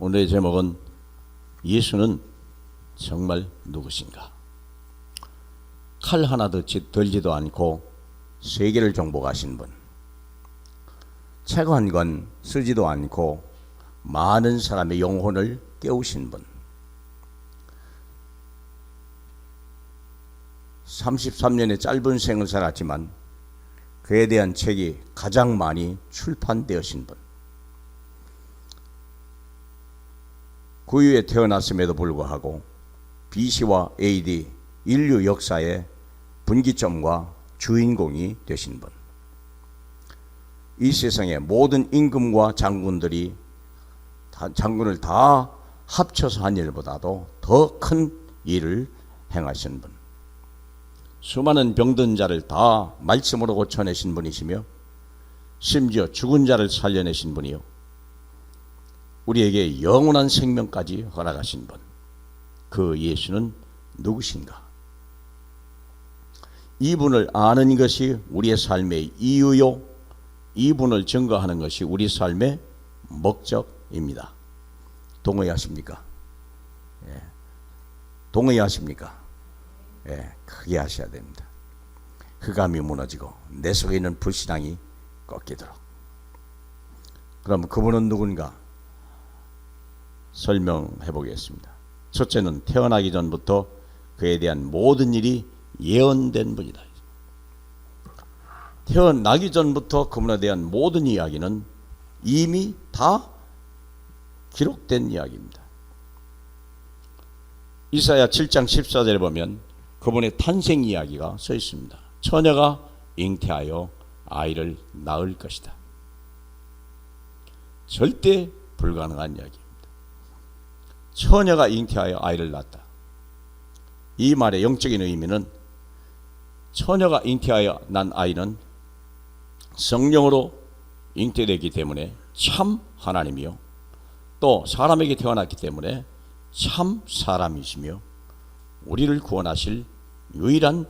오늘의 제목은 예수는 정말 누구신가? 칼 하나 들지도 않고 세계를 정복하신 분, 책 한 권 쓰지도 않고 많은 사람의 영혼을 깨우신 분, 33년의 짧은 생을 살았지만 그에 대한 책이 가장 많이 출판되어진 분, 구유에 태어났음에도 불구하고 BC와 AD 인류 역사의 분기점과 주인공이 되신 분, 이 세상의 모든 임금과 장군을 다 합쳐서 한 일보다도 더 큰 일을 행하신 분, 수많은 병든 자를 다 말씀으로 고쳐내신 분이시며 심지어 죽은 자를 살려내신 분이요, 우리에게 영원한 생명까지 허락하신 분, 그 예수는 누구신가? 이분을 아는 것이 우리의 삶의 이유요, 이분을 증거하는 것이 우리 삶의 목적입니다. 동의하십니까? 예. 동의하십니까? 예, 크게 하셔야 됩니다. 흑암이 무너지고 내 속에 있는 불신앙이 꺾이도록. 그럼 그분은 누군가? 설명해 보겠습니다. 첫째는 태어나기 전부터 그에 대한 모든 일이 예언된 분이다. 태어나기 전부터 그분에 대한 모든 이야기는 이미 다 기록된 이야기입니다. 이사야 7장 14절에 보면 그분의 탄생 이야기가 써 있습니다. 처녀가 잉태하여 아이를 낳을 것이다. 절대 불가능한 이야기입니다. 처녀가 잉태하여 아이를 낳았다. 이 말의 영적인 의미는 처녀가 잉태하여 난 아이는 성령으로 잉태되기 때문에 참 하나님이요, 또 사람에게 태어났기 때문에 참 사람이시며 우리를 구원하실 유일한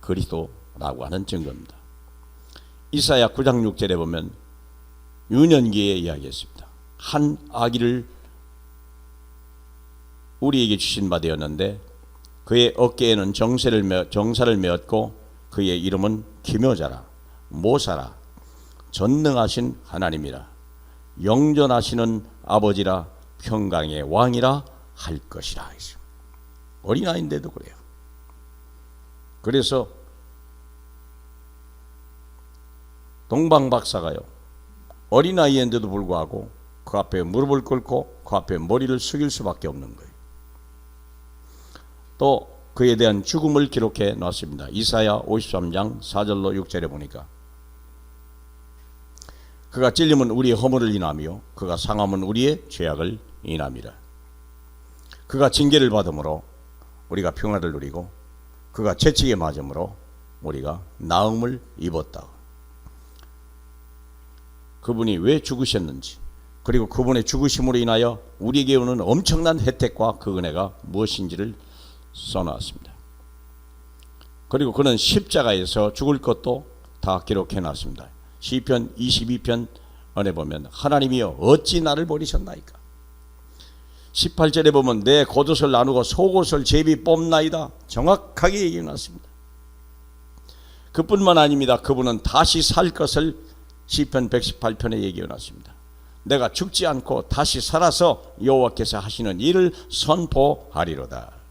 그리스도라고 하는 증거입니다. 이사야 9장 6절에 보면 유년기에 이야기했습니다. 한 아기를 우리에게 주신 바 되었는데 그의 어깨에는 정사를 메었고 그의 이름은 기묘자라, 모사라, 전능하신 하나님이라, 영전하시는 아버지라, 평강의 왕이라 할 것이라. 어린아이인데도 그래요. 그래서 동방박사가요, 어린아이인데도 불구하고 그 앞에 무릎을 꿇고 그 앞에 머리를 숙일 수밖에 없는 거예요. 또 그에 대한 죽음을 기록해 놨습니다. 이사야 53장 4절로 6절에 보니까 그가 찔림은 우리의 허물을 인하며 그가 상함은 우리의 죄악을 인함이라. 그가 징계를 받음으로 우리가 평화를 누리고 그가 채찍에 맞음으로 우리가 나음을 입었다. 그분이 왜 죽으셨는지, 그리고 그분의 죽으심으로 인하여 우리에게 오는 엄청난 혜택과 그 은혜가 무엇인지를 써놨습니다. 그리고 그는 십자가에서 죽을 것도 다 기록해 놨습니다. 시편 22편 안에 보면 하나님이여 어찌 나를 버리셨나이까. 18절에 보면 내 겉옷을 나누고 속옷을 제비 뽑나이다. 정확하게 얘기해 놨습니다. 그뿐만 아닙니다. 그분은 다시 살 것을 시편 118편에 얘기해 놨습니다. 내가 죽지 않고 다시 살아서 여호와께서 하시는 일을 선포하리로다.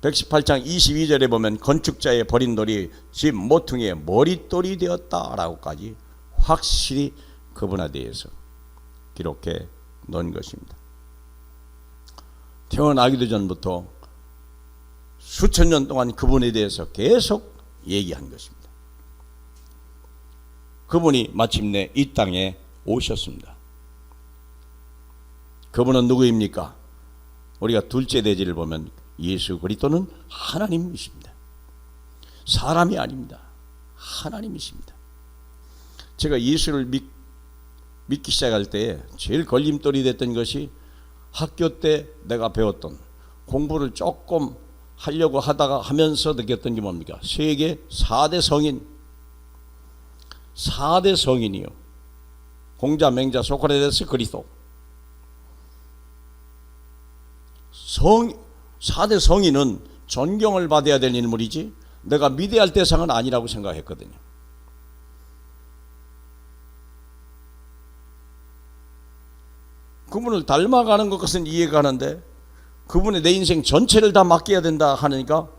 118장 22절에 보면 건축자의 버린 돌이 집 모퉁이의 머릿돌이 되었다라고까지 확실히 그분에 대해서 기록해 놓은 것입니다. 태어나기도 전부터 수천 년 동안 그분에 대해서 계속 얘기한 것입니다. 그분이 마침내 이 땅에 오셨습니다. 그분은 누구입니까? 우리가 둘째 대지를 보면 예수 그리스도는 하나님이십니다. 사람이 아닙니다. 하나님이십니다. 제가 예수를 믿기 시작할 때 제일 걸림돌이 됐던 것이 학교 때 내가 배웠던, 공부를 조금 하려고 하면서 느꼈던 게 뭡니까? 세계 4대 성인, 4대 성인이요, 공자, 맹자, 소크라테스, 그리스도. 4대 성인은 존경을 받아야 될 인물이지 내가 미대할 대상은 아니라고 생각했거든요. 그분을 닮아가는 것은 이해가 가는데 그분의 내 인생 전체를 다 맡겨야 된다 하니까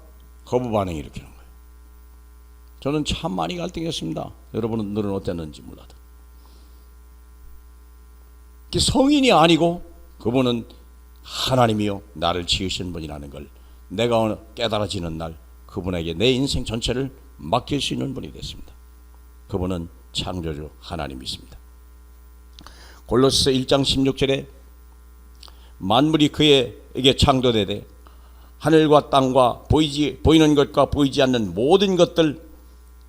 거부 반응이 일으키는 거예요. 저는 참 많이 갈등했습니다. 여러분들은 어땠는지 몰라도. 성인이 아니고 그분은 하나님이요 나를 지으신 분이라는 걸 내가 깨달아지는 날 그분에게 내 인생 전체를 맡길 수 있는 분이 됐습니다. 그분은 창조주 하나님이십니다. 골로새 1장 16절에 만물이 그에게 창조되되 하늘과 땅과 보이는 것과 보이지 않는 모든 것들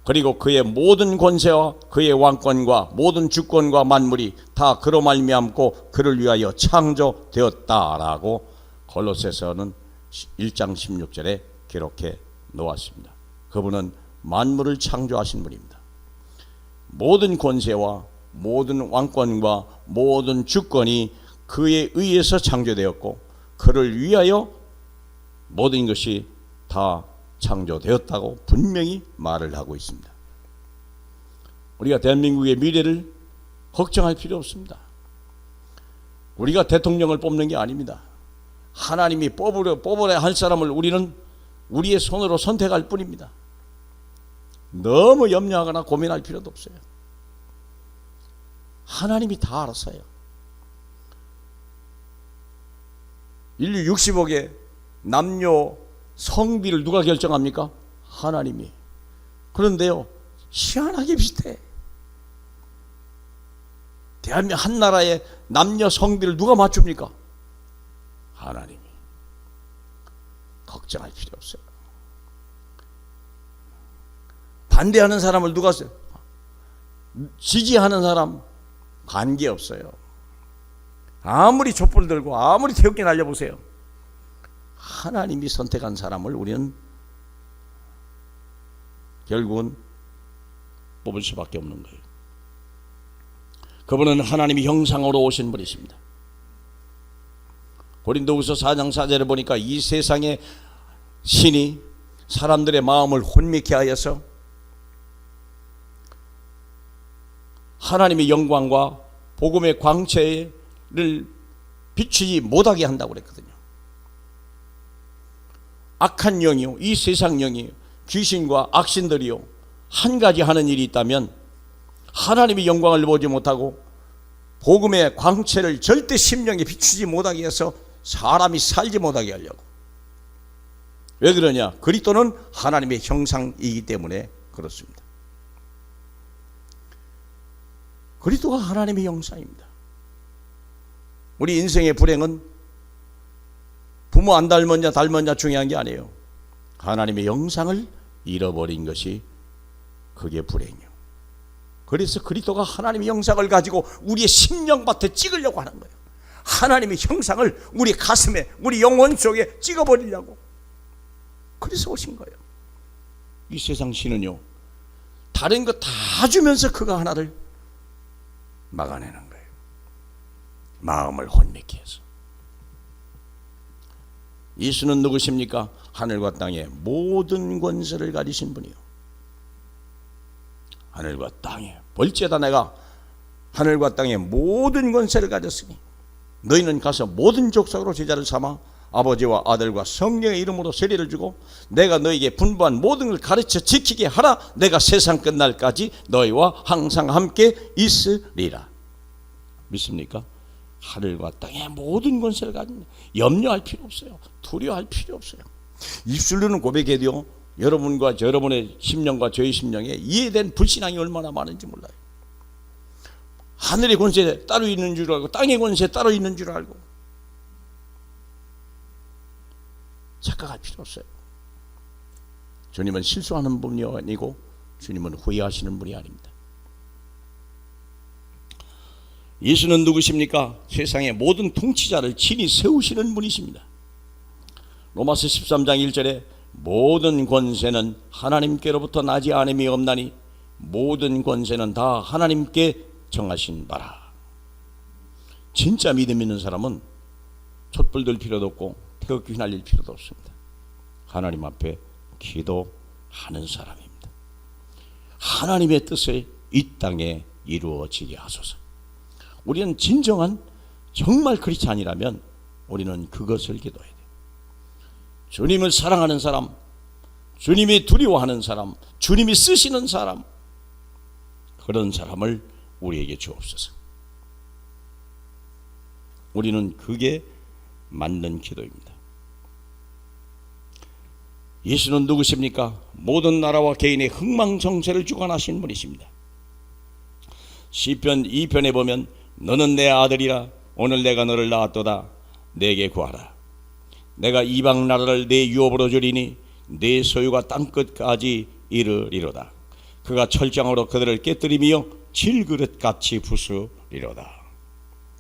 그리고 그의 모든 권세와 그의 왕권과 모든 주권과 만물이 다 그로 말미암고 그를 위하여 창조되었다라고 골로새서는 1장 16절에 기록해 놓았습니다. 그분은 만물을 창조하신 분입니다. 모든 권세와 모든 왕권과 모든 주권이 그에 의해서 창조되었고 그를 위하여 모든 것이 다 창조되었다고 분명히 말을 하고 있습니다. 우리가 대한민국의 미래를 걱정할 필요 없습니다. 우리가 대통령을 뽑는 게 아닙니다. 하나님이 뽑으려 할 사람을 우리는 우리의 손으로 선택할 뿐입니다. 너무 염려하거나 고민할 필요도 없어요. 하나님이 다 알았어요. 인류 60억의 남녀 성비를 누가 결정합니까? 하나님이. 그런데요 희한하게 비슷해. 대한민국 한 나라의 남녀 성비를 누가 맞춥니까? 하나님이. 걱정할 필요 없어요. 반대하는 사람을 누가 써요? 지지하는 사람 관계없어요. 아무리 촛불 들고 아무리 태극기 날려보세요. 하나님이 선택한 사람을 우리는 결국은 뽑을 수밖에 없는 거예요. 그분은 하나님의 형상으로 오신 분이십니다. 고린도후서 4장 4절에 보니까 이 세상의 신이 사람들의 마음을 혼미케 하여서 하나님의 영광과 복음의 광채를 비추지 못하게 한다고 그랬거든요. 악한 영이요, 이 세상 영이요, 귀신과 악신들이요, 한 가지 하는 일이 있다면 하나님의 영광을 보지 못하고 복음의 광채를 절대 심령에 비추지 못하게 해서 사람이 살지 못하게 하려고. 왜 그러냐? 그리스도는 하나님의 형상이기 때문에 그렇습니다. 그리스도가 하나님의 형상입니다. 우리 인생의 불행은 부모 안 닮았냐 중요한 게 아니에요. 하나님의 형상을 잃어버린 것이 그게 불행이에요. 그래서 그리스도가 하나님의 형상을 가지고 우리의 심령밭에 찍으려고 하는 거예요. 하나님의 형상을 우리 가슴에, 우리 영혼 속에 찍어버리려고. 그래서 오신 거예요. 이 세상 신은요, 다른 거 다 주면서 그가 하나를 막아내는 거예요. 마음을 혼미케 해서. 예수는 누구십니까? 하늘과 땅의 모든 권세를 가지신 분이요. 하늘과 땅에 볼지어다 내가 하늘과 땅의 모든 권세를 가졌으니 너희는 가서 모든 족속으로 제자를 삼아 아버지와 아들과 성령의 이름으로 세례를 주고 내가 너희에게 분부한 모든 걸 가르쳐 지키게 하라. 내가 세상 끝날까지 너희와 항상 함께 있으리라. 믿습니까? 하늘과 땅의 모든 권세를 가진, 염려할 필요 없어요. 두려워할 필요 없어요. 입술로는 고백해도요, 여러분과 여러분의 심령과 저의 심령에 이해된 불신앙이 얼마나 많은지 몰라요. 하늘의 권세 따로 있는 줄 알고 땅의 권세 따로 있는 줄 알고 착각할 필요 없어요. 주님은 실수하는 분이 아니고 주님은 후회하시는 분이 아닙니다. 예수는 누구십니까? 세상의 모든 통치자를 친히 세우시는 분이십니다. 로마서 13장 1절에 모든 권세는 하나님께로부터 나지 않음이 없나니 모든 권세는 다 하나님께 정하신 바라. 진짜 믿음 있는 사람은 촛불 들 필요도 없고 태극기 휘날릴 필요도 없습니다. 하나님 앞에 기도하는 사람입니다. 하나님의 뜻이 이 땅에 이루어지게 하소서. 우리는 진정한 정말 크리스찬이라면 우리는 그것을 기도해야 돼요. 주님을 사랑하는 사람, 주님이 두려워하는 사람, 주님이 쓰시는 사람, 그런 사람을 우리에게 주옵소서. 우리는 그게 맞는 기도입니다. 예수는 누구십니까? 모든 나라와 개인의 흥망정쇠를 주관하신 분이십니다. 시편 2편에 보면 너는 내 아들이라 오늘 내가 너를 낳았도다 내게 구하라. 내가 이방 나라를 내 유업으로 주리니 내 소유가 땅끝까지 이르리로다. 그가 철장으로 그들을 깨뜨리며 질그릇같이 부수리로다.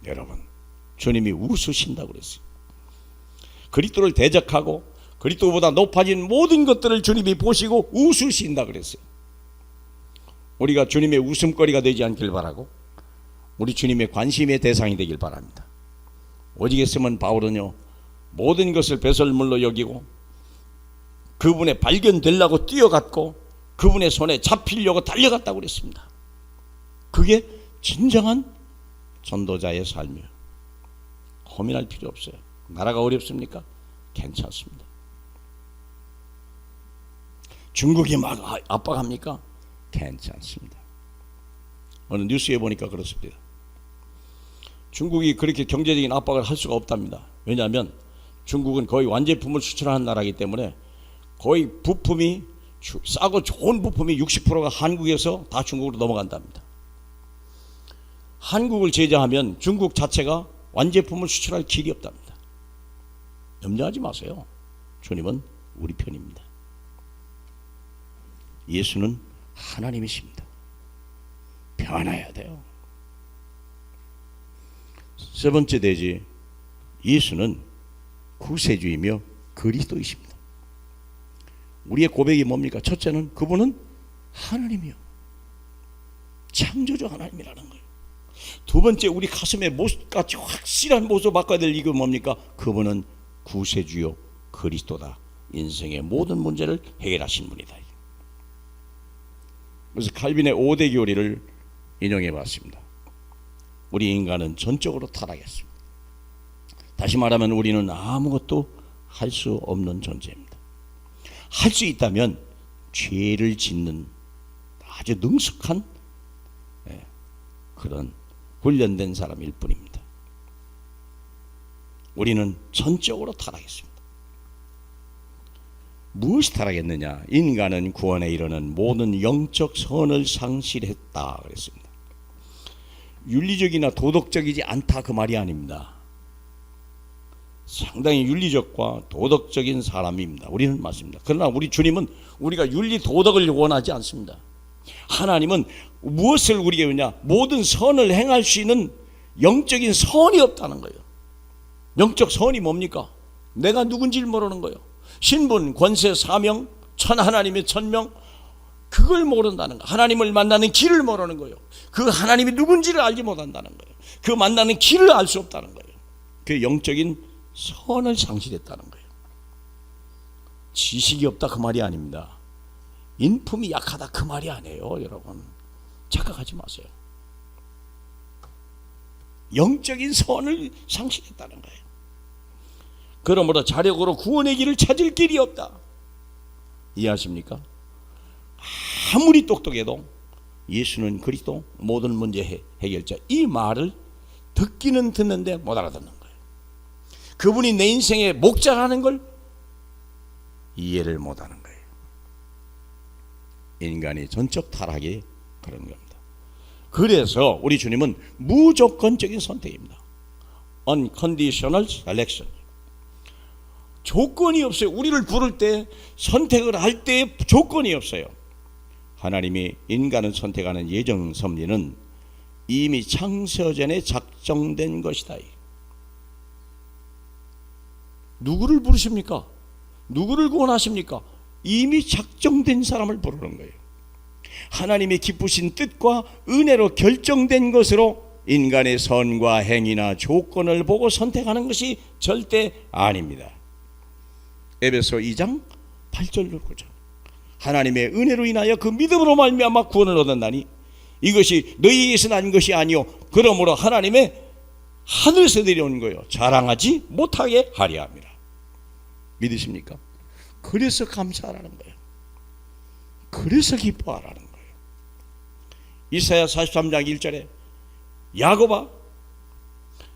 여러분, 주님이 웃으신다고 그랬어요. 그리스도를 대적하고 그리스도보다 높아진 모든 것들을 주님이 보시고 웃으신다 그랬어요. 우리가 주님의 웃음거리가 되지 않길 바라고 우리 주님의 관심의 대상이 되길 바랍니다. 오직했으면 바울은요, 모든 것을 배설물로 여기고 그분의 발견되려고 뛰어갔고 그분의 손에 잡히려고 달려갔다고 그랬습니다. 그게 진정한 전도자의 삶이에요. 고민할 필요 없어요. 나라가 어렵습니까? 괜찮습니다. 중국이 막 압박합니까? 괜찮습니다. 오늘 뉴스에 보니까 그렇습니다. 중국이 그렇게 경제적인 압박을 할 수가 없답니다. 왜냐하면 중국은 거의 완제품을 수출하는 나라이기 때문에 거의 부품이 싸고 좋은 부품이 60%가 한국에서 다 중국으로 넘어간답니다. 한국을 제재하면 중국 자체가 완제품을 수출할 길이 없답니다. 염려하지 마세요. 주님은 우리 편입니다. 예수는 하나님이십니다. 변화해야 돼요. 세 번째 대지, 예수는 구세주이며 그리스도이십니다. 우리의 고백이 뭡니까? 첫째는 그분은 하나님이요, 창조주 하나님이라는 거예요. 두 번째, 우리 가슴에 못같이 확실한 못을 바꿔야 될 이유가 뭡니까? 그분은 구세주요 그리스도다. 인생의 모든 문제를 해결하신 분이다. 그래서 칼빈의 5대 교리를 인용해 봤습니다. 우리 인간은 전적으로 타락했습니다. 다시 말하면 우리는 아무것도 할 수 없는 존재입니다. 할 수 있다면 죄를 짓는 아주 능숙한 그런 훈련된 사람일 뿐입니다. 우리는 전적으로 타락했습니다. 무엇이 타락했느냐? 인간은 구원에 이르는 모든 영적 선을 상실했다 그랬습니다. 윤리적이나 도덕적이지 않다 그 말이 아닙니다. 상당히 윤리적과 도덕적인 사람입니다. 우리는 맞습니다. 그러나 우리 주님은 우리가 윤리 도덕을 원하지 않습니다. 하나님은 무엇을 우리에게 주냐? 모든 선을 행할 수 있는 영적인 선이 없다는 거예요. 영적 선이 뭡니까? 내가 누군지를 모르는 거예요. 신분, 권세, 사명, 하나님의 천명, 그걸 모른다는 거예요. 하나님을 만나는 길을 모르는 거예요. 그 하나님이 누군지를 알지 못한다는 거예요. 그 만나는 길을 알 수 없다는 거예요. 그 영적인 선을 상실했다는 거예요. 지식이 없다 그 말이 아닙니다. 인품이 약하다 그 말이 아니에요. 여러분, 착각하지 마세요. 영적인 선을 상실했다는 거예요. 그러므로 자력으로 구원의 길을 찾을 길이 없다. 이해하십니까? 아무리 똑똑해도 예수는 그리스도 모든 문제 해결자, 이 말을 듣기는 듣는데 못 알아듣는 거예요. 그분이 내 인생의 목자라는 걸 이해를 못하는 거예요. 인간이 전적 타락이 그런 겁니다. 그래서 우리 주님은 무조건적인 선택입니다. Unconditional selection. 조건이 없어요. 우리를 부를 때, 선택을 할 때 조건이 없어요. 하나님이 인간을 선택하는 예정 섭리는 이미 창세전에 작정된 것이다. 누구를 부르십니까? 누구를 구원하십니까? 이미 작정된 사람을 부르는 거예요. 하나님의 기쁘신 뜻과 은혜로 결정된 것으로 인간의 선과 행위나 조건을 보고 선택하는 것이 절대 아닙니다. 에베소 2장 8절 9절 하나님의 은혜로 인하여 그 믿음으로 말미암아 구원을 얻었나니 이것이 너희에게서 난 것이 아니요 그러므로 하나님의 하늘에서 내려온 거요 자랑하지 못하게 하려 합니다. 믿으십니까? 그래서 감사하라는 거예요. 그래서 기뻐하라는 거예요. 이사야 43장 1절에 야곱아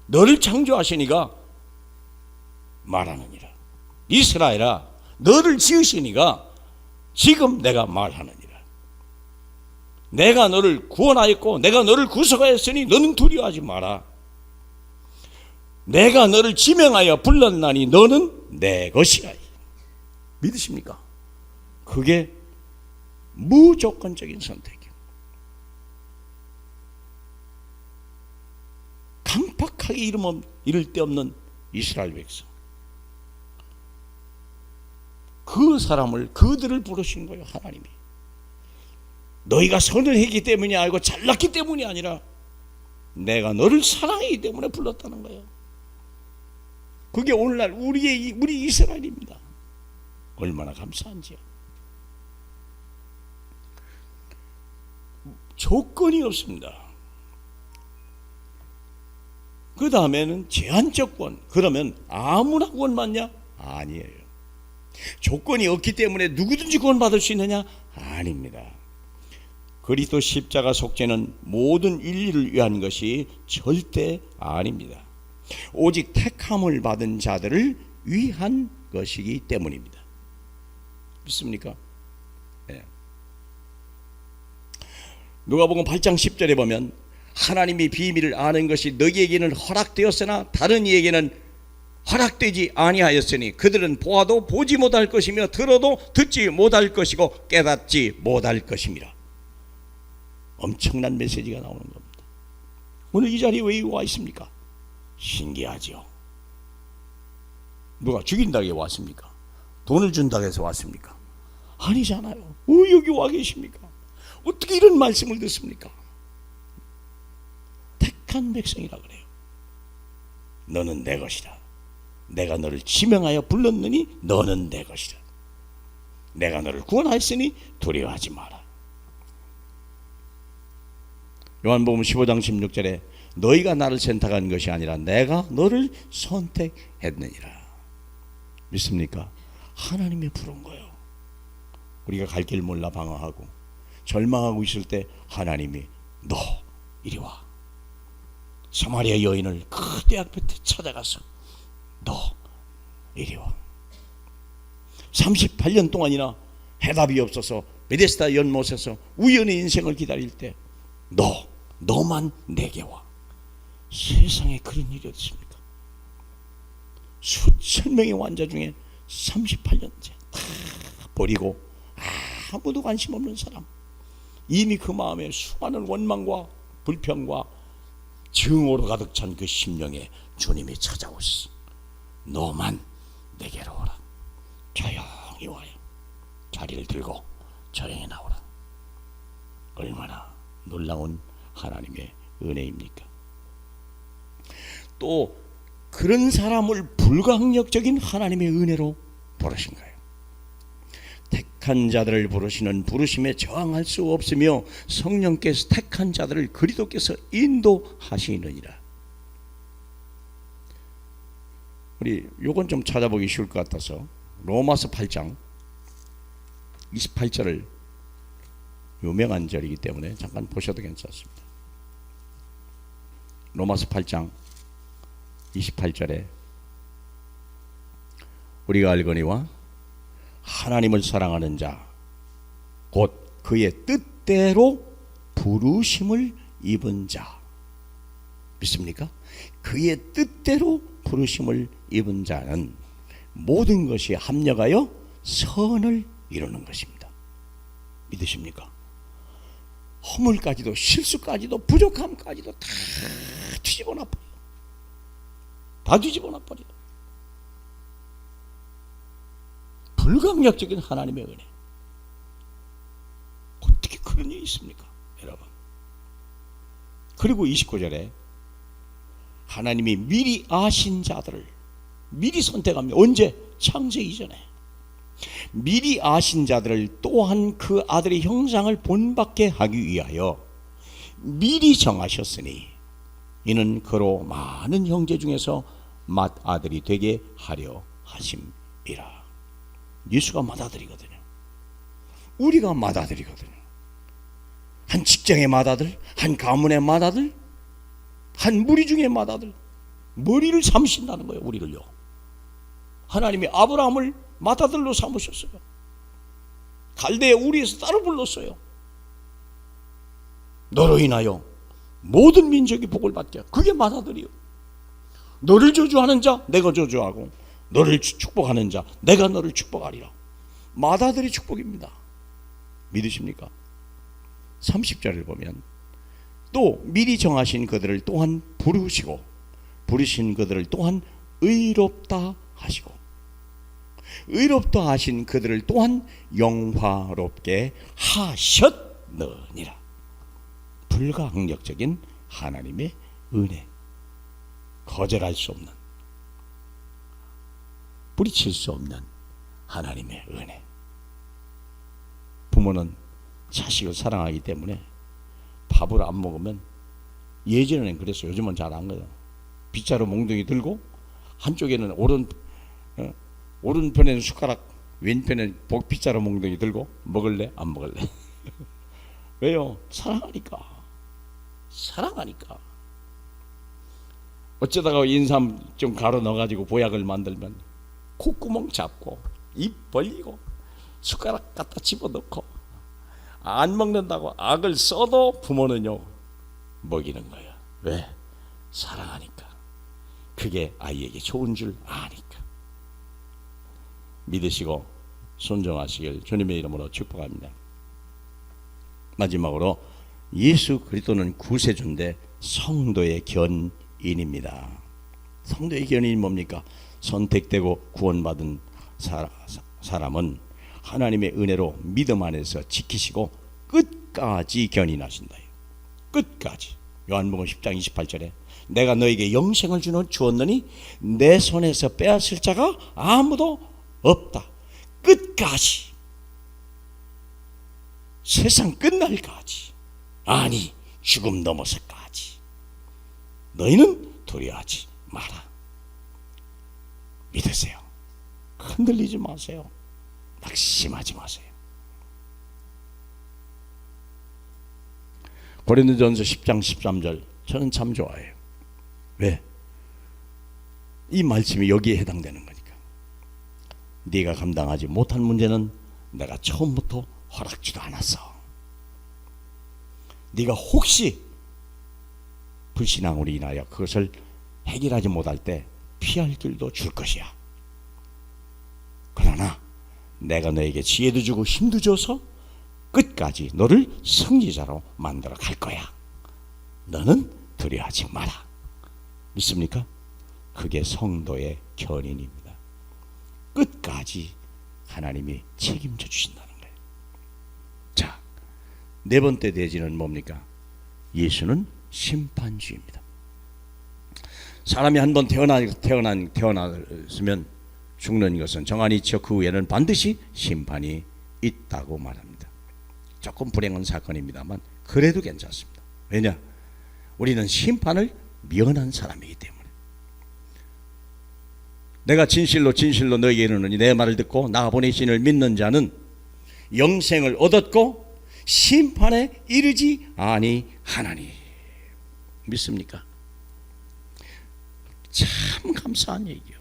너를 창조하시니가 말하느니라. 이스라엘아 너를 지으시니가 지금 내가 말하느니라. 내가 너를 구원하였고 내가 너를 구속하였으니 너는 두려워하지 마라. 내가 너를 지명하여 불렀나니 너는 내 것이라. 믿으십니까? 그게 무조건적인 선택이에요. 강팍하게 이를 데 없는 이스라엘 백성, 그 사람을 그들을 부르신 거예요. 하나님이 너희가 선을 했기 때문이 아니고 잘났기 때문이 아니라 내가 너를 사랑하기 때문에 불렀다는 거예요. 그게 오늘날 우리 이스라엘입니다. 얼마나 감사한지요. 조건이 없습니다. 그 다음에는 제한적 권. 그러면 아무나 구원 받냐? 아니에요. 조건이 없기 때문에 누구든지 구원 받을 수 있느냐? 아닙니다. 그리스도 십자가 속죄는 모든 인류를 위한 것이 절대 아닙니다. 오직 택함을 받은 자들을 위한 것이기 때문입니다. 믿습니까? 네. 누가복음 8장 10절에 보면 하나님이 비밀을 아는 것이 너희에게는 허락되었으나 다른 이에게는 허락되지 아니하였으니 그들은 보아도 보지 못할 것이며 들어도 듣지 못할 것이고 깨닫지 못할 것임이라. 엄청난 메시지가 나오는 겁니다. 오늘 이 자리에 왜 와 있습니까? 신기하죠. 누가 죽인다고 왔습니까? 돈을 준다고 해서 왔습니까? 아니잖아요. 왜 여기 와 계십니까? 어떻게 이런 말씀을 듣습니까? 택한 백성이라 그래요. 너는 내 것이다. 내가 너를 지명하여 불렀느니 너는 내 것이다. 내가 너를 구원하였으니 두려워하지 마라. 요한복음 15장 16절에 너희가 나를 선택한 것이 아니라 내가 너를 선택했느니라. 믿습니까? 하나님이 부른 거예요. 우리가 갈 길 몰라 방황하고 절망하고 있을 때 하나님이 너 이리 와. 사마리아 여인을 그 대학 끝에 찾아가서 너 이리 와. 38년 동안이나 해답이 없어서 베데스다 연못에서 우연히 인생을 기다릴 때 너만 내게 와. 세상에 그런 일이 어딨습니까? 수천 명의 환자 중에 38년째 다 버리고 아무도 관심 없는 사람, 이미 그 마음에 수많은 원망과 불평과 증오로 가득 찬 그 심령에 주님이 찾아오셨어. 너만 내게로 오라. 조용히 와요. 자리를 들고 조용히 나오라. 얼마나 놀라운 하나님의 은혜입니까? 또 그런 사람을 불가항력적인 하나님의 은혜로 부르신 거예요. 택한 자들을 부르시는 부르심에 저항할 수 없으며 성령께서 택한 자들을 그리스도께서 인도하시느니라. 우리 요건 좀 찾아보기 쉬울 것 같아서 로마서 8장 28절을 유명한 절이기 때문에 잠깐 보셔도 괜찮습니다. 로마서 8장 28절에 우리가 알거니와 하나님을 사랑하는 자 곧 그의 뜻대로 부르심을 입은 자. 믿습니까? 그의 뜻대로 부르심을 입은 자는 모든 것이 합력하여 선을 이루는 것입니다. 믿으십니까? 허물까지도 실수까지도 부족함까지도 다 뒤집어 놔버려. 다 뒤집어 놔버려. 불강력적인 하나님의 은혜. 어떻게 그런 일이 있습니까? 여러분, 그리고 29절에 하나님이 미리 아신 자들을 미리 선택합니다. 언제? 창세 이전에. 미리 아신 자들을 또한 그 아들의 형상을 본받게 하기 위하여 미리 정하셨으니 이는 그로 많은 형제 중에서 맏아들이 되게 하려 하심이라. 예수가 맏아들이거든요. 우리가 맏아들이거든요. 한 직장의 맏아들, 한 가문의 맏아들, 한 무리 중의 맏아들, 머리를 삼으신다는 거예요. 우리를요. 하나님이 아브라함을 맏아들로 삼으셨어요. 갈대의 우리에서 따로 불렀어요. 너로 인하여 모든 민족이 복을 받게. 그게 맏아들이요. 너를 저주하는 자 내가 저주하고 너를 축복하는 자 내가 너를 축복하리라. 맏아들이 축복입니다. 믿으십니까? 30절을 보면 또 미리 정하신 그들을 또한 부르시고 부르신 그들을 또한 의롭다 하시고 의롭다 하신 그들을 또한 영화롭게 하셨느니라. 불가항력적인 하나님의 은혜, 거절할 수 없는, 뿌리칠 수 없는 하나님의 은혜. 부모는 자식을 사랑하기 때문에 밥을 안 먹으면, 예전에는 그랬어요. 요즘은 잘 안 그래요. 빗자루 몽둥이 들고 한쪽에는 오른편에는 숟가락, 왼편에는 빗자루 몽둥이 들고 먹을래? 안 먹을래? 왜요? 사랑하니까. 어쩌다가 인삼 좀 갈아 넣어가지고 보약을 만들면 콧구멍 잡고 입 벌리고 숟가락 갖다 집어넣고 안 먹는다고 악을 써도 부모는요 먹이는 거예요. 왜? 사랑하니까. 그게 아이에게 좋은 줄 아니까. 믿으시고 순종하시길 주님의 이름으로 축복합니다. 마지막으로 예수 그리스도는 구세주인데 성도의 견인입니다. 성도의 견인이 뭡니까? 선택되고 구원받은 사람은 하나님의 은혜로 믿음 안에서 지키시고 끝까지 견인하신다. 끝까지. 요한복음 10장 28절에 내가 너에게 영생을 주었느니 내 손에서 빼앗을 자가 아무도 없다. 끝까지. 세상 끝날까지. 아니 죽음 넘어서까지. 너희는 두려워하지 마라. 믿으세요. 흔들리지 마세요. 낙심하지 마세요. 고린도전서 10장 13절 저는 참 좋아해요. 왜? 이 말씀이 여기에 해당되는 거니까. 네가 감당하지 못한 문제는 내가 처음부터 허락지도 않았어. 네가 혹시 불신앙으로 인하여 그것을 해결하지 못할 때 피할 길도 줄 것이야. 그러나 내가 너에게 지혜도 주고 힘도 줘서 끝까지 너를 승리자로 만들어 갈 거야. 너는 두려워하지 마라. 믿습니까? 그게 성도의 견인입니다. 끝까지 하나님이 책임져 주신다는 거예요. 자, 네 번째 대지는 뭡니까? 예수는 심판주입니다. 사람이 한번 태어났으면 죽는 것은 정한이 있죠. 그 후에는 반드시 심판이 있다고 말합니다. 조금 불행한 사건입니다만 그래도 괜찮습니다. 왜냐? 우리는 심판을 면한 사람이기 때문에. 내가 진실로 너희에게 이르노니 내 말을 듣고 나 보내신 이를 믿는 자는 영생을 얻었고 심판에 이르지 아니하나니. 믿습니까? 참 감사한 얘기예요.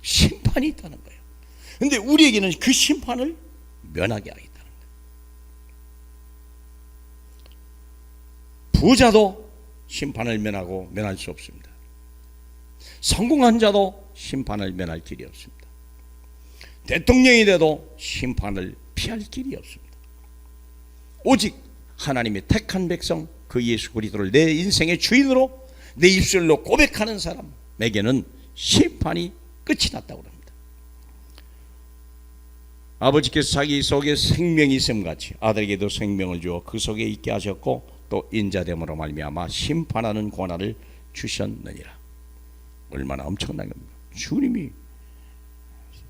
심판이 있다는 거예요. 그런데 우리에게는 그 심판을 면하게 하겠다는 거예요. 부자도 심판을 면할 수 없습니다. 성공한 자도 심판을 면할 길이 없습니다. 대통령이 돼도 심판을 피할 길이 없습니다. 오직 하나님의 택한 백성 그 예수 그리스도를 내 인생의 주인으로 내 입술로 고백하는 사람에게는 심판이 끝이 났다고 합니다. 아버지께서 자기 속에 생명이 있음같이 아들에게도 생명을 주어 그 속에 있게 하셨고 또 인자됨으로 말미암아 심판하는 권한을 주셨느니라. 얼마나 엄청난 겁니까? 주님이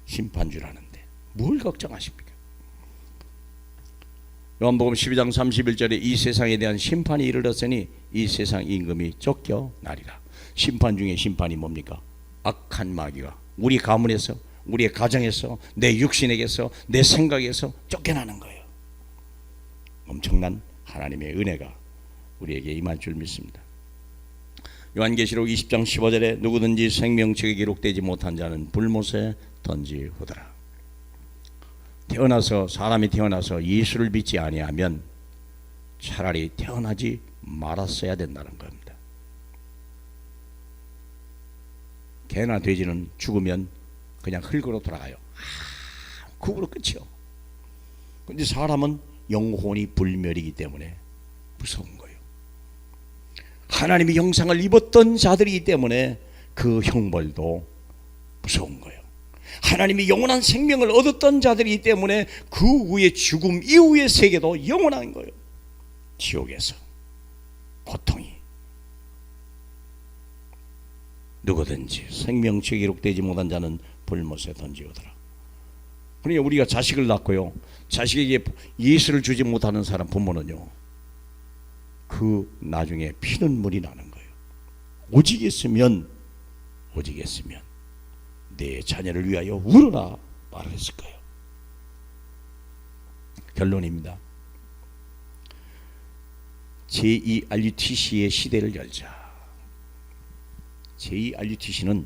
심판주라는데 뭘 걱정하십니까? 요한복음 12장 31절에 이 세상에 대한 심판이 이르렀으니 이 세상 임금이 쫓겨나리라. 심판 중에 심판이 뭡니까? 악한 마귀가 우리 가문에서, 우리의 가정에서, 내 육신에게서, 내 생각에서 쫓겨나는 거예요. 엄청난 하나님의 은혜가 우리에게 임할 줄 믿습니다. 요한계시록 20장 15절에 누구든지 생명책에 기록되지 못한 자는 불못에 던지우더라. 사람이 태어나서 예수를 믿지 아니하면 차라리 태어나지 말았어야 된다는 겁니다. 개나 돼지는 죽으면 그냥 흙으로 돌아가요. 그거로 끝이요. 그런데 사람은 영혼이 불멸이기 때문에 무서운 거예요. 하나님의 형상을 입었던 자들이기 때문에 그 형벌도 무서운 거예요. 하나님이 영원한 생명을 얻었던 자들이기 때문에 그 후의 죽음 이후의 세계도 영원한 거예요. 지옥에서 고통이. 누구든지 생명책에 기록되지 못한 자는 불못에 던지우더라. 그러니까 우리가 자식을 낳고요, 자식에게 예수를 주지 못하는 사람 부모는요, 그 나중에 피눈물이 나는 거예요. 오직 있으면 내 자녀를 위하여 울어라 말했을 거예요. 결론입니다. 제2RUTC의 시대를 열자. 제2RUTC는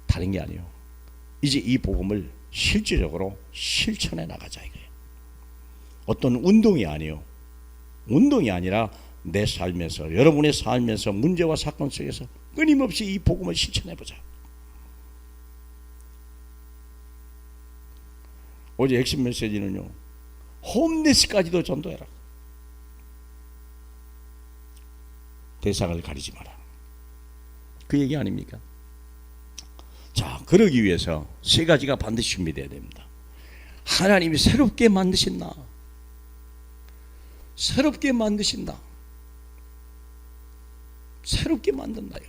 다른 게 아니에요. 이제 이 복음을 실질적으로 실천해 나가자 이거예요. 어떤 운동이 아니에요. 운동이 아니라 내 삶에서, 여러분의 삶에서, 문제와 사건 속에서 끊임없이 이 복음을 실천해 보자. 어제 핵심 메시지는요, 홈리스까지도 전도해라. 대상을 가리지 마라. 그 얘기 아닙니까? 자, 그러기 위해서 세 가지가 반드시 준비되어야 됩니다. 하나님이 새롭게 만드신다. 새롭게 만드신다. 새롭게 만든다요.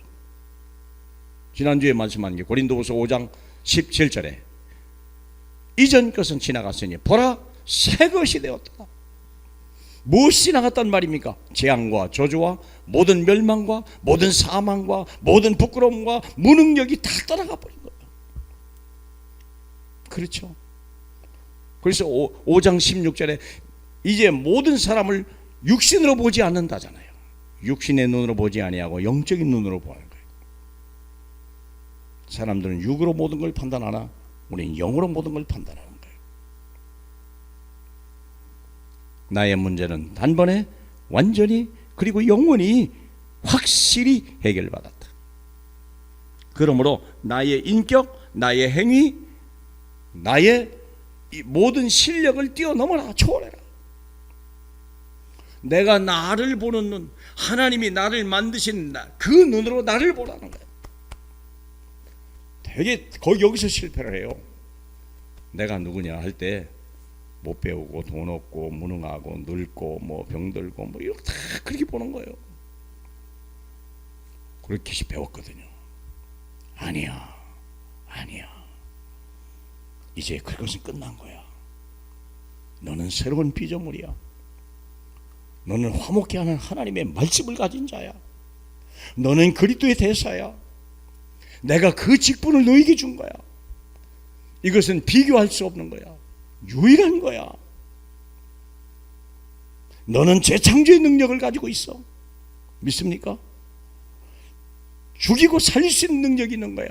지난주에 말씀한 게 고린도후서 5장 17절에 이전 것은 지나갔으니 보라 새 것이 되었다. 무엇이 지나갔단 말입니까? 재앙과 저주와 모든 멸망과 모든 사망과 모든 부끄러움과 무능력이 다 떠나가 버린 거예요. 그렇죠? 그래서 5장 16절에 이제 모든 사람을 육신으로 보지 않는다잖아요. 육신의 눈으로 보지 아니하고 영적인 눈으로 보는 거예요. 사람들은 육으로 모든 걸 판단하나 우리는 영으로 모든 걸 판단하는 거예요. 나의 문제는 단번에 완전히 그리고 영원히 확실히 해결받았다. 그러므로 나의 인격, 나의 행위, 나의 이 모든 실력을 뛰어넘어라, 초월해라. 내가 나를 보는 눈, 하나님이 나를 만드신 그 눈으로 나를 보라는 거예요. 되게 여기서 실패를 해요. 내가 누구냐 할 때 못 배우고 돈 없고 무능하고 늙고 뭐 병들고 뭐 이렇게 다 그렇게 보는 거예요. 그렇게 배웠거든요. 아니야. 이제 그것은 끝난 거야. 너는 새로운 피조물이야. 너는 화목케 하는 하나님의 말씀을 가진 자야. 너는 그리스도의 대사야. 내가 그 직분을 너에게 준 거야. 이것은 비교할 수 없는 거야. 유일한 거야. 너는 재창조의 능력을 가지고 있어. 믿습니까? 죽이고 살릴 수 있는 능력이 있는 거야.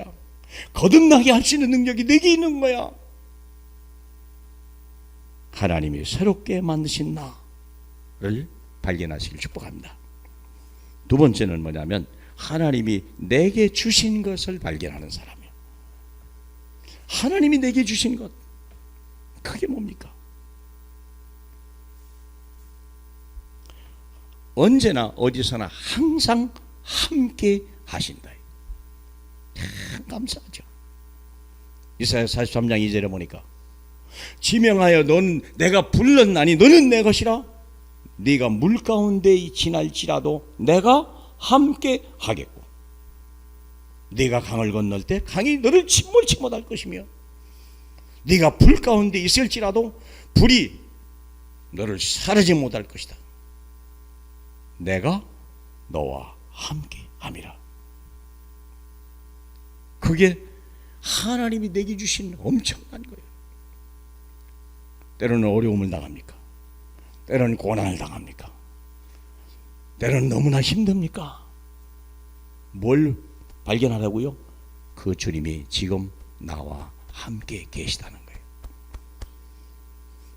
거듭나게 할 수 있는 능력이 내게 있는 거야. 하나님이 새롭게 만드신 나를 발견하시길 축복합니다. 두 번째는 뭐냐면 하나님이 내게 주신 것을 발견하는 사람이에요. 하나님이 내게 주신 것, 그게 뭡니까? 언제나 어디서나 항상 함께 하신다. 참 감사하죠. 이사야 43장 2절에 보니까 지명하여 넌 내가 불렀나니 너는 내 것이라 네가 물 가운데 지날지라도 내가 함께 하겠고, 네가 강을 건널 때 강이 너를 침몰치 못할 것이며, 네가 불 가운데 있을지라도 불이 너를 사르지 못할 것이다. 내가 너와 함께 함이라. 그게 하나님이 내게 주신 엄청난 거예요. 때로는 어려움을 당합니까? 때로는 고난을 당합니까? 때로는 너무나 힘듭니까? 뭘 발견하라고요? 그 주님이 지금 나와 함께 계시다는 거예요.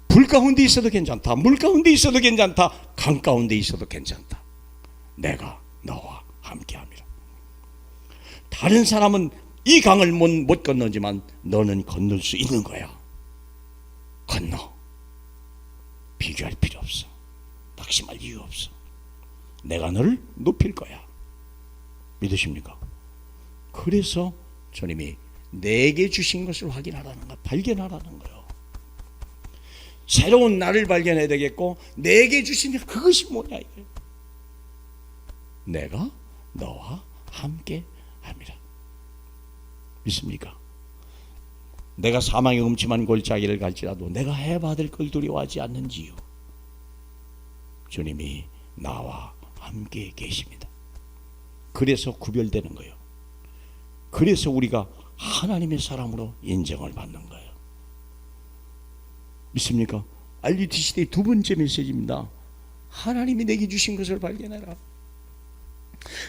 불 가운데 있어도 괜찮다, 물 가운데 있어도 괜찮다, 강 가운데 있어도 괜찮다. 내가 너와 함께 함이라. 다른 사람은 이 강을 못 건너지만 너는 건널 수 있는 거야. 건너. 비교할 필요 없어. 낙심할 이유 없어. 내가 너를 높일 거야. 믿으십니까? 그래서 주님이 내게 주신 것을 확인하라는 거, 발견하라는 거예요. 새로운 나를 발견해야 되겠고, 내게 주신 그것이 뭐냐 이거예요. 내가 너와 함께 함이라. 믿습니까? 내가 사망의 음침한 골짜기를 갈지라도 내가 해받을 걸 두려워하지 않는지요. 주님이 나와 함께 계십니다. 그래서 구별되는 거예요. 그래서 우리가 하나님의 사람으로 인정을 받는 거예요. 믿습니까? RUT 시대의 두 번째 메시지입니다. 하나님이 내게 주신 것을 발견해라.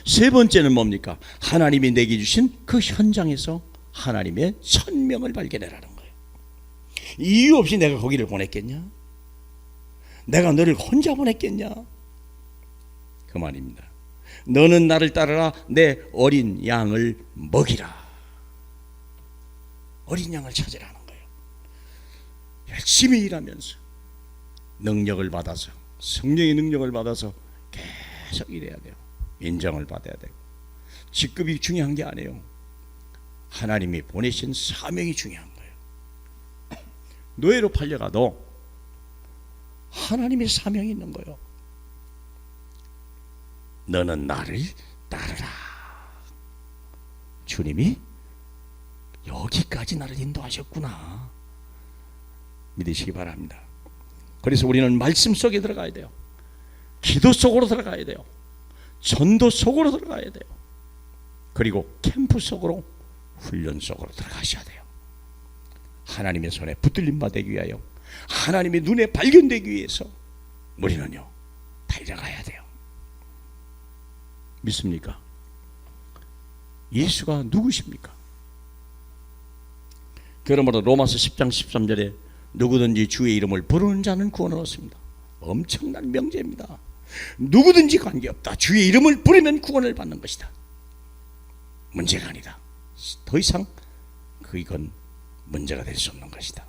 세 번째는 뭡니까? 하나님이 내게 주신 그 현장에서 하나님의 천명을 발견해라는 거예요. 이유 없이 내가 거기를 보냈겠냐? 내가 너를 혼자 보냈겠냐? 그 말입니다. 너는 나를 따르라. 내 어린 양을 먹이라. 어린 양을 찾으라는 거예요. 열심히 일하면서 능력을 받아서, 성령의 능력을 받아서 계속 일해야 돼요. 인정을 받아야 되고, 직급이 중요한 게 아니에요. 하나님이 보내신 사명이 중요한 거예요. 노예로 팔려가도 하나님의 사명이 있는 거예요. 너는 나를 따르라. 주님이 여기까지 나를 인도하셨구나. 믿으시기 바랍니다. 그래서 우리는 말씀 속에 들어가야 돼요. 기도 속으로 들어가야 돼요. 전도 속으로 들어가야 돼요. 그리고 캠프 속으로, 훈련 속으로 들어가셔야 돼요. 하나님의 손에 붙들림 받기 위하여, 하나님의 눈에 발견되기 위해서 우리는요 달려가야 돼요. 믿습니까? 예수가 누구십니까? 그러므로 로마서 10장 13절에 누구든지 주의 이름을 부르는 자는 구원을 얻습니다. 엄청난 명제입니다. 누구든지 관계없다. 주의 이름을 부르면 구원을 받는 것이다. 문제가 아니다. 더 이상 이건 문제가 될 수 없는 것이다.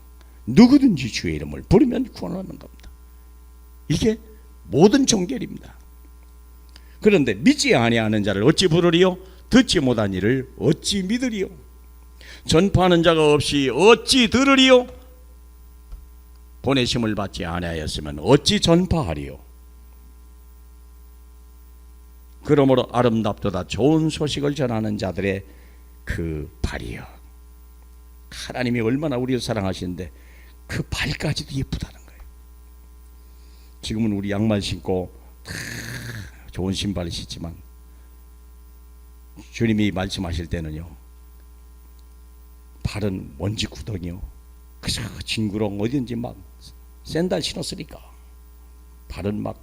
누구든지 주의 이름을 부르면 구원을 얻는 겁니다. 이게 모든 종결입니다. 그런데 믿지 아니하는 자를 어찌 부르리요? 듣지 못한 이를 어찌 믿으리요? 전파하는 자가 없이 어찌 들으리요? 보내심을 받지 아니하였으면 어찌 전파하리요? 그러므로 아름답도다 좋은 소식을 전하는 자들의 그 발이요. 하나님이 얼마나 우리를 사랑하시는데 그 발까지도 예쁘다는 거예요. 지금은 우리 양말 신고 좋은 신발을 신지만 주님이 말씀하실 때는요, 발은 먼지 구덩이요. 그저 징그러운 어딘지 막 샌들 신었으니까 발은 막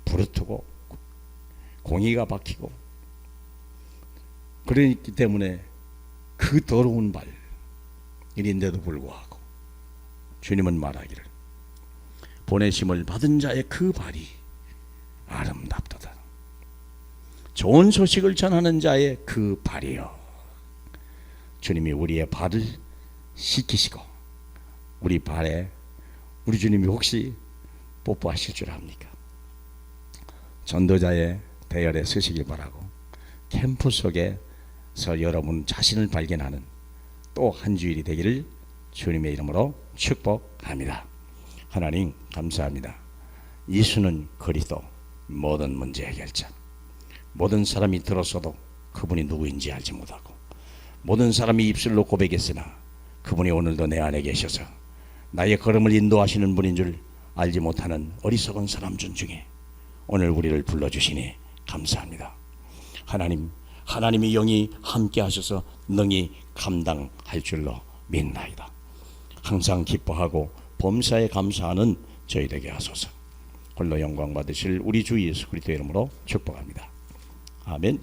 부르트고 공이가 박히고, 그렇기 때문에 그 더러운 발인데도 불구하고 주님은 말하기를 보내심을 받은 자의 그 발이 아름답도다. 좋은 소식을 전하는 자의 그 발이요. 주님이 우리의 발을 씻기시고 우리 발에 우리 주님이 혹시 뽀뽀하실 줄 압니까? 전도자의 대열에 서시길 바라고, 캠프 속에서 여러분 자신을 발견하는 또 한 주일이 되기를 주님의 이름으로 축복합니다. 하나님 감사합니다. 예수는 그리스도 모든 문제 해결자. 모든 사람이 들었어도 그분이 누구인지 알지 못하고, 모든 사람이 입술로 고백했으나 그분이 오늘도 내 안에 계셔서 나의 걸음을 인도하시는 분인 줄 알지 못하는 어리석은 사람 중에 오늘 우리를 불러주시니 감사합니다. 하나님, 하나님의 영이 함께 하셔서 능히 감당할 줄로 믿나이다. 항상 기뻐하고 범사에 감사하는 저희 되게 하소서. 홀로 영광 받으실 우리 주 예수 그리스도의 이름으로 축복합니다. 아멘.